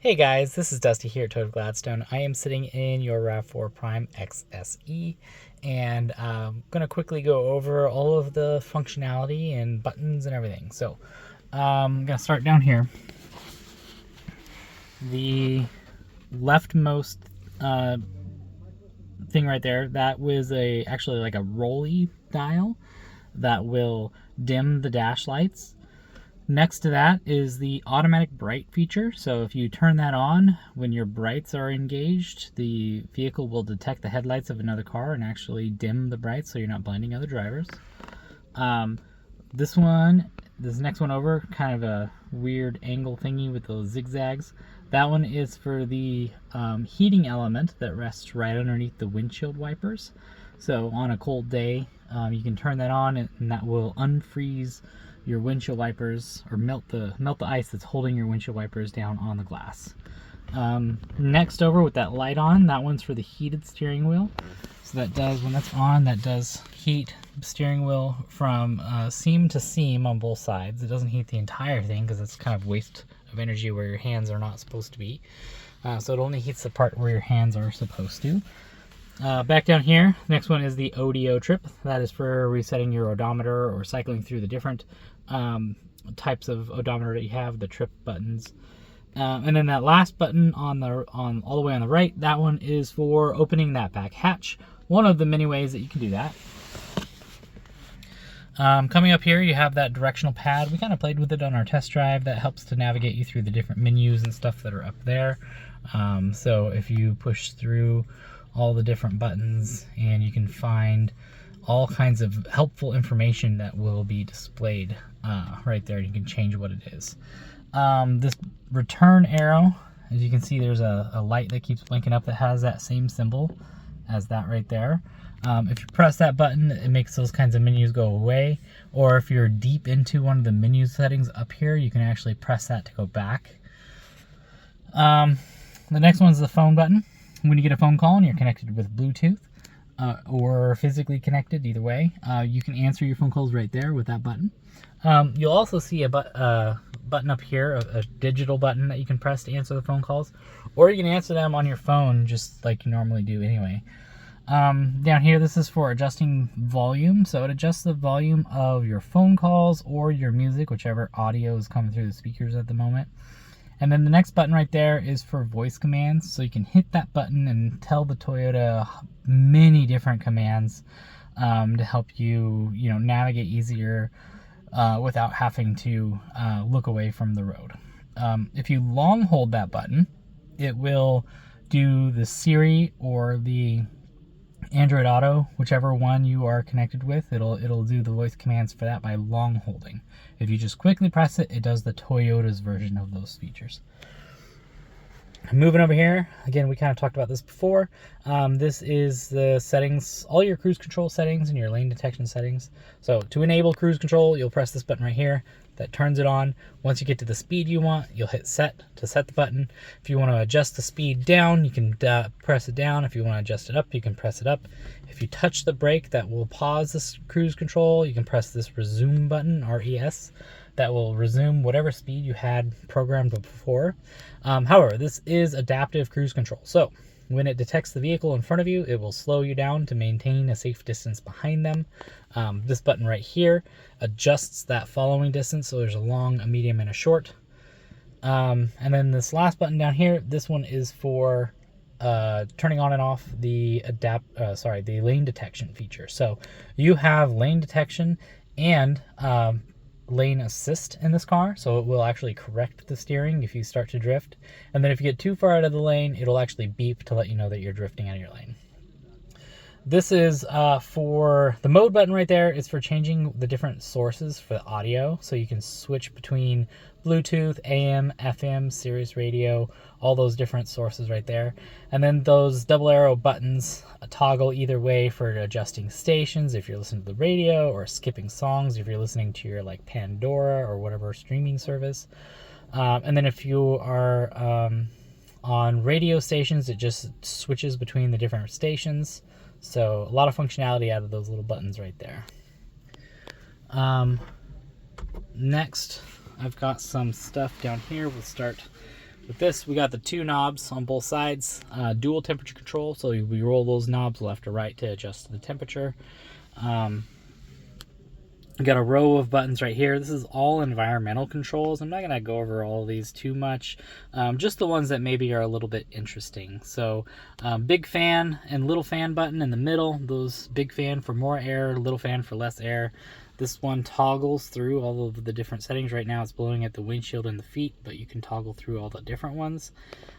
Hey guys, this is Dusty here at Total Gladstone. I am sitting in your RAV4 Prime XSE, and I'm going to quickly go over all of the functionality and buttons and everything. So I'm going to start down here. The leftmost thing right there, that was actually like a rolly dial that will dim the dash lights. Next to that is the automatic bright feature. So if you turn that on when your brights are engaged, the vehicle will detect the headlights of another car and actually dim the brights so you're not blinding other drivers. This next one over, kind of a weird angle thingy with those zigzags. That one is for the heating element that rests right underneath the windshield wipers. So on a cold day, you can turn that on and that will unfreeze your windshield wipers, or melt the ice that's holding your windshield wipers down on the glass. Next over with that light on, that one's for the heated steering wheel. So that does, when that's on, that does heat the steering wheel from seam to seam on both sides. It doesn't heat the entire thing because it's kind of waste of energy where your hands are not supposed to be. So it only heats the part where your hands are supposed to. Back down here, next one is the ODO trip. That is for resetting your odometer or cycling through the different types of odometer that you have, the trip buttons. And then that last button on all the way on the right, that one is for opening that back hatch. One of the many ways that you can do that. Coming up here, you have that directional pad. We kind of played with it on our test drive. That helps to navigate you through the different menus and stuff that are up there. So if you push through all the different buttons, and you can find all kinds of helpful information that will be displayed right there. You can change what it is. This return arrow, as you can see, there's a light that keeps blinking up that has that same symbol as that right there. If you press that button, it makes those kinds of menus go away. Or if you're deep into one of the menu settings up here, you can actually press that to go back. The next one's the phone button. When you get a phone call and you're connected with Bluetooth or physically connected, either way, you can answer your phone calls right there with that button. You'll also see a button up here, a digital button that you can press to answer the phone calls, or you can answer them on your phone just like you normally do anyway. Down here, this is for adjusting volume. So it adjusts the volume of your phone calls or your music, whichever audio is coming through the speakers at the moment. And then the next button right there is for voice commands. So you can hit that button and tell the Toyota many different commands to help you, navigate easier without having to look away from the road. If you long hold that button, it will do the Siri or the Android Auto, whichever one you are connected with. It'll do the voice commands for that by long holding. If you just quickly press it, it does the Toyota's version of those features. Moving over here, again, we kind of talked about this before. This is the settings, all your cruise control settings and your lane detection settings. So to enable cruise control, you'll press this button right here. That turns it on. Once you get to the speed you want, you'll hit set to set the button. If you want to adjust the speed down, you can press it down. If you want to adjust it up, you can press it up. If you touch the brake, that will pause this cruise control. You can press this resume button, RES. That will resume whatever speed you had programmed before. However, this is adaptive cruise control. So when it detects the vehicle in front of you, it will slow you down to maintain a safe distance behind them. This button right here adjusts that following distance. So there's a long, a medium, and a short. And then this last button down here, this one is for turning on and off the lane detection feature. So you have lane detection and lane assist in this car, so it will actually correct the steering if you start to drift. And then if you get too far out of the lane, it'll actually beep to let you know that you're drifting out of your lane. This is for the mode button right there. It's for changing the different sources for the audio. So you can switch between Bluetooth, AM, FM, Sirius radio, all those different sources right there. And then those double arrow buttons toggle either way for adjusting stations if you're listening to the radio, or skipping songs if you're listening to your like Pandora or whatever streaming service. And then if you are on radio stations, it just switches between the different stations. So a lot of functionality out of those little buttons right there. Next, I've got some stuff down here. We'll start With this, we got the two knobs on both sides, dual temperature control, so we roll those knobs left to right to adjust the temperature. We got a row of buttons right here. This is all environmental controls. I'm not going to go over all of these too much, just the ones that maybe are a little bit interesting. So big fan and little fan button in the middle. Those big fan for more air, little fan for less air. This one toggles through all of the different settings. Right now it's blowing at the windshield and the feet, but you can toggle through all the different ones.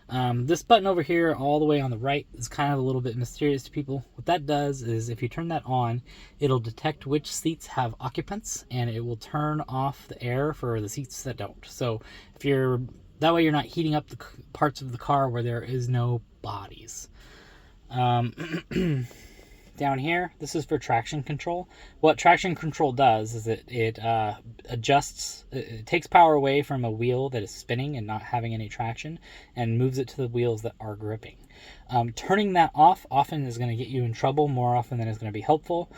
This button over here all the way on the right is kind of a little bit mysterious to people. What that does is if you turn that on, it'll detect which seats have occupants, and it will turn off the air for the seats that don't. So that way you're not heating up the parts of the car where there is no bodies. Down here, this is for traction control. What traction control does is it adjusts, it takes power away from a wheel that is spinning and not having any traction and moves it to the wheels that are gripping. Turning that off often is going to get you in trouble more often than it's going to be helpful.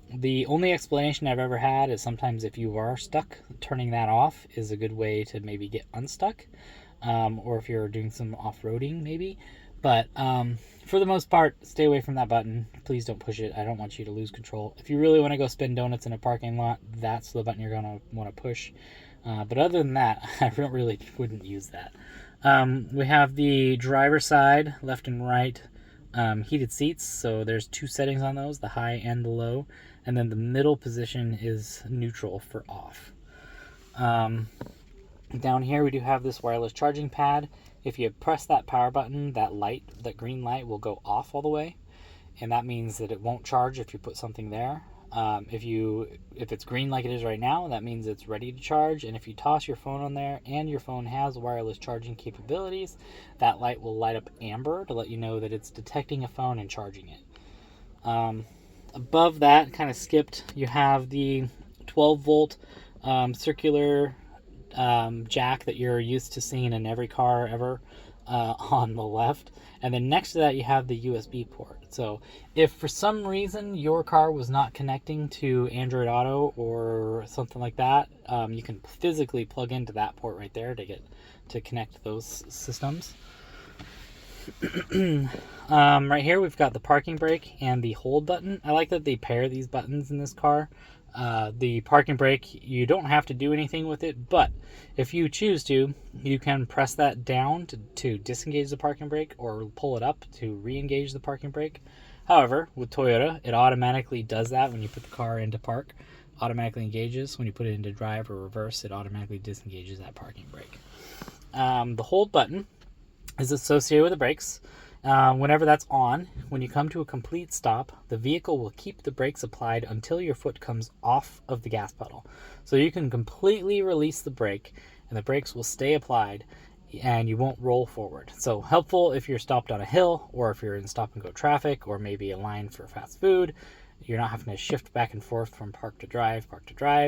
The only explanation I've ever had is sometimes if you are stuck, turning that off is a good way to maybe get unstuck, or if you're doing some off-roading maybe. But for the most part, stay away from that button. Please don't push it. I don't want you to lose control. If you really want to go spin donuts in a parking lot, that's the button you're going to want to push. But other than that, I wouldn't use that. We have the driver's side, left and right, heated seats. So there's two settings on those, the high and the low. And then the middle position is neutral for off. Down here we do have this wireless charging pad. If you press that power button, that green light will go off all the way, and that means that it won't charge if you put something there. If it's green like it is right now, that means it's ready to charge, and if you toss your phone on there and your phone has wireless charging capabilities, that light will light up amber to let you know that it's detecting a phone and charging it. Above that, kind of skipped, you have the 12 volt circular jack that you're used to seeing in every car ever on the left, and then next to that you have the USB port. So if for some reason your car was not connecting to Android Auto or something like that, you can physically plug into that port right there to connect those systems. Right here we've got the parking brake and the hold button. I like that they pair these buttons in this car. The parking brake, you don't have to do anything with it, but if you choose to, you can press that down to disengage the parking brake or pull it up to re-engage the parking brake. However, with Toyota, it automatically does that when you put the car into park. Automatically engages. When you put it into drive or reverse, it automatically disengages that parking brake. The hold button is associated with the brakes. Whenever that's on, when you come to a complete stop, the vehicle will keep the brakes applied until your foot comes off of the gas pedal. So you can completely release the brake and the brakes will stay applied and you won't roll forward. So helpful if you're stopped on a hill or if you're in stop and go traffic or maybe a line for fast food. You're not having to shift back and forth from park to drive.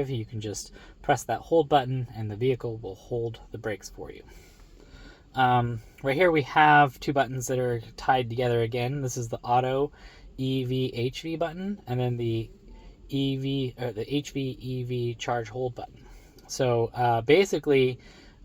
You can just press that hold button and the vehicle will hold the brakes for you. Right here we have two buttons that are tied together again. This is the auto EV HV button and then the the HV EV charge hold button. So basically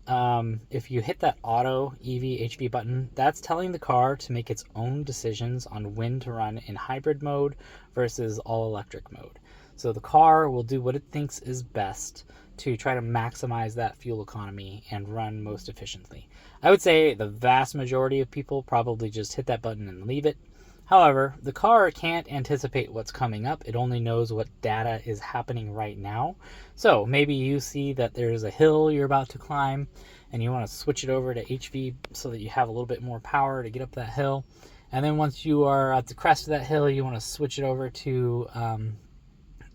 if you hit that auto EV HV button, that's telling the car to make its own decisions on when to run in hybrid mode versus all electric mode. So the car will do what it thinks is best to try to maximize that fuel economy and run most efficiently. I would say the vast majority of people probably just hit that button and leave it. However, the car can't anticipate what's coming up. It only knows what data is happening right now. So maybe you see that there's a hill you're about to climb and you want to switch it over to HV so that you have a little bit more power to get up that hill. And then once you are at the crest of that hill, you want to switch it over to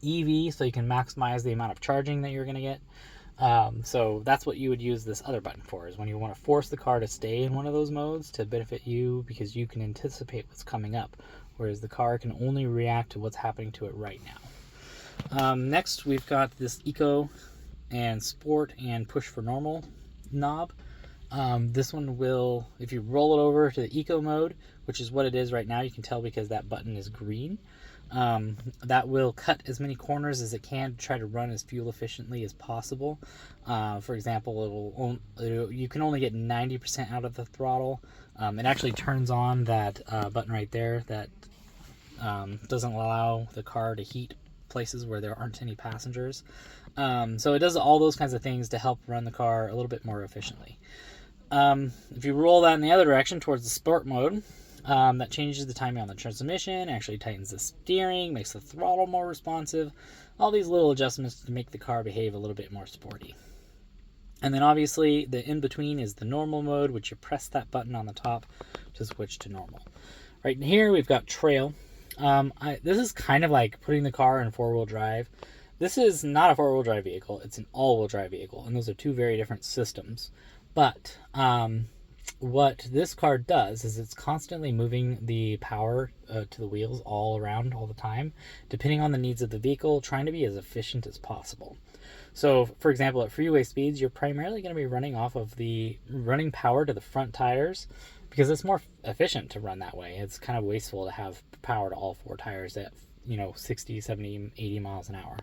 EV so you can maximize the amount of charging that you're going to get. So that's what you would use this other button for, is when you want to force the car to stay in one of those modes to benefit you because you can anticipate what's coming up, whereas the car can only react to what's happening to it right now. Next, we've got this Eco and Sport and Push for Normal knob. This one will, if you roll it over to the Eco mode, which is what it is right now, you can tell because that button is green. That will cut as many corners as it can to try to run as fuel efficiently as possible. For example, you can only get 90% out of the throttle. It actually turns on that button right there that doesn't allow the car to heat places where there aren't any passengers. So it does all those kinds of things to help run the car a little bit more efficiently. If you roll that in the other direction towards the sport mode, that changes the timing on the transmission, actually tightens the steering, makes the throttle more responsive. All these little adjustments to make the car behave a little bit more sporty. And then obviously the in-between is the normal mode, which you press that button on the top to switch to normal. Right in here we've got trail. This is kind of like putting the car in four-wheel drive. This is not a four-wheel drive vehicle, it's an all-wheel drive vehicle, and those are two very different systems. But what this car does is it's constantly moving the power to the wheels all around all the time, depending on the needs of the vehicle, trying to be as efficient as possible. So, for example, at freeway speeds, you're primarily going to be running off of the running power to the front tires because it's more efficient to run that way. It's kind of wasteful to have power to all four tires at 60, 70, 80 miles an hour.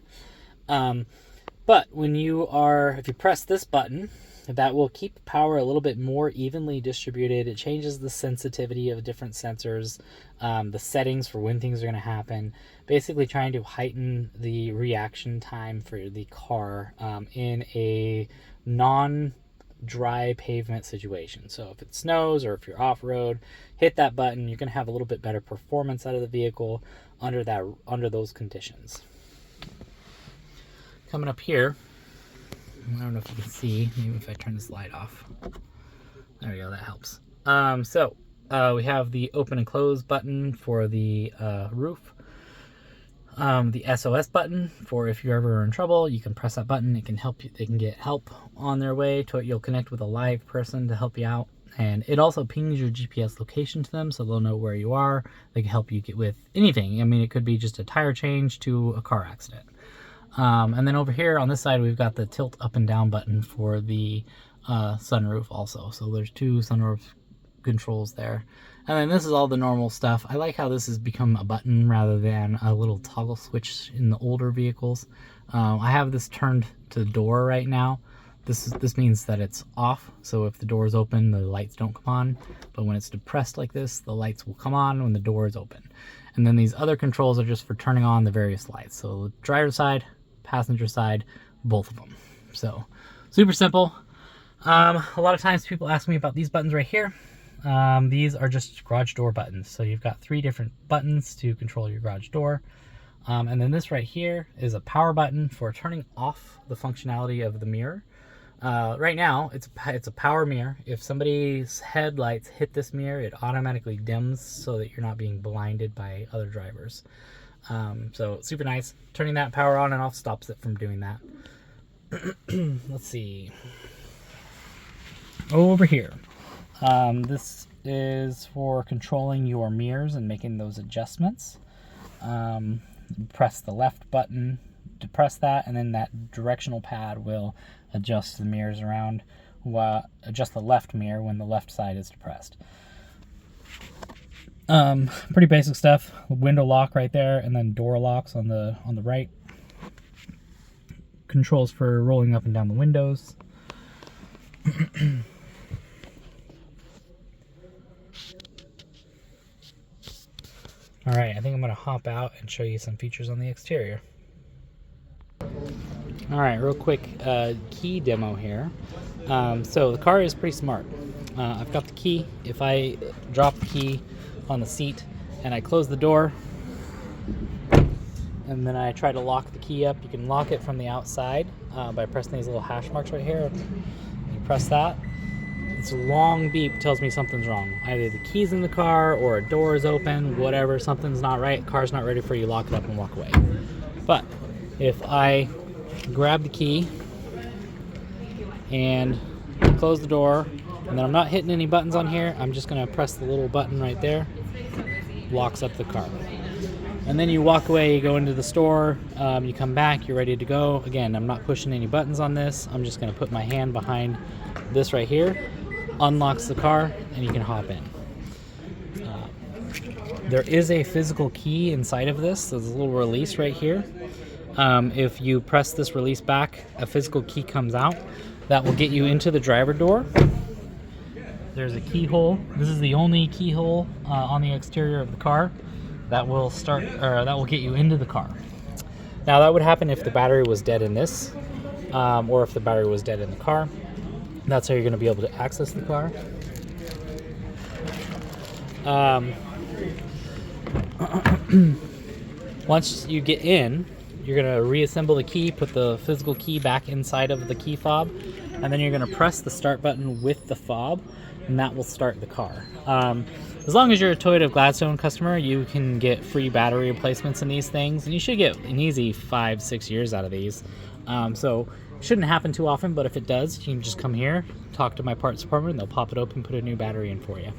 But if you press this button, that will keep power a little bit more evenly distributed. It changes the sensitivity of different sensors, the settings for when things are going to happen, basically trying to heighten the reaction time for the car in a non-dry pavement situation. So if it snows or if you're off-road, hit that button, you're going to have a little bit better performance out of the vehicle under those conditions. Coming up here, I don't know if you can see, maybe if I turn this light off. There we go, that helps. We have the open and close button for the roof. The SOS button for if you're ever in trouble, you can press that button. It can help you. They can get help on their way to it. You'll connect with a live person to help you out. And it also pings your GPS location to them so they'll know where you are. They can help you get with anything. I mean, it could be just a tire change to a car accident. And then over here on this side, we've got the tilt up and down button for the sunroof also. So there's two sunroof controls there. And then this is all the normal stuff. I like how this has become a button rather than a little toggle switch in the older vehicles. I have this turned to door right now. This means that it's off. So if the door is open, the lights don't come on. But when it's depressed like this, the lights will come on when the door is open. And then these other controls are just for turning on the various lights. So the driver's side, passenger side, both of them. So super simple. A lot of times people ask me about these buttons right here. These are just garage door buttons. So you've got 3 different buttons to control your garage door. And then this right here is a power button for turning off the functionality of the mirror. Right now, it's a power mirror. If somebody's headlights hit this mirror, it automatically dims so that you're not being blinded by other drivers. So super nice. Turning that power on and off stops it from doing that. Let's see. Over here. This is for controlling your mirrors and making those adjustments. Press the left button to press that, and then that directional pad will adjust the mirrors around, adjust the left mirror when the left side is depressed. Pretty basic stuff. Window lock right there, and then door locks on the right. Controls for rolling up and down the windows. All right, I think I'm gonna hop out and show you some features on the exterior. All right, real quick key demo here. So the car is pretty smart. I've got the key. If I drop the key on the seat and I close the door and then I try to lock the key up, you can lock it from the outside by pressing these little hash marks right here. You press that. This long beep tells me something's wrong. Either the key's in the car or a door is open, whatever, something's not right, car's not ready for you, lock it up and walk away. But if I grab the key and close the door, and then I'm not hitting any buttons on here, I'm just gonna press the little button right there, locks up the car. And then you walk away, you go into the store, you come back, you're ready to go. Again, I'm not pushing any buttons on this, I'm just gonna put my hand behind this right here, unlocks the car, and you can hop in. There is a physical key inside of this. There's a little release right here. If you press this release back, a physical key comes out. That will get you into the driver door. There's a keyhole. This is the only keyhole on the exterior of the car that will get you into the car. Now that would happen if the battery was dead in this, or if the battery was dead in the car. That's how you're going to be able to access the car. Once you get in, you're going to reassemble the key, put the physical key back inside of the key fob, and then you're going to press the start button with the fob, and that will start the car. As long as you're a Toyota Gladstone customer, you can get free battery replacements in these things, and you should get an easy 5-6 years out of these. So it shouldn't happen too often, but if it does, you can just come here, talk to my parts department, and they'll pop it open and put a new battery in for you.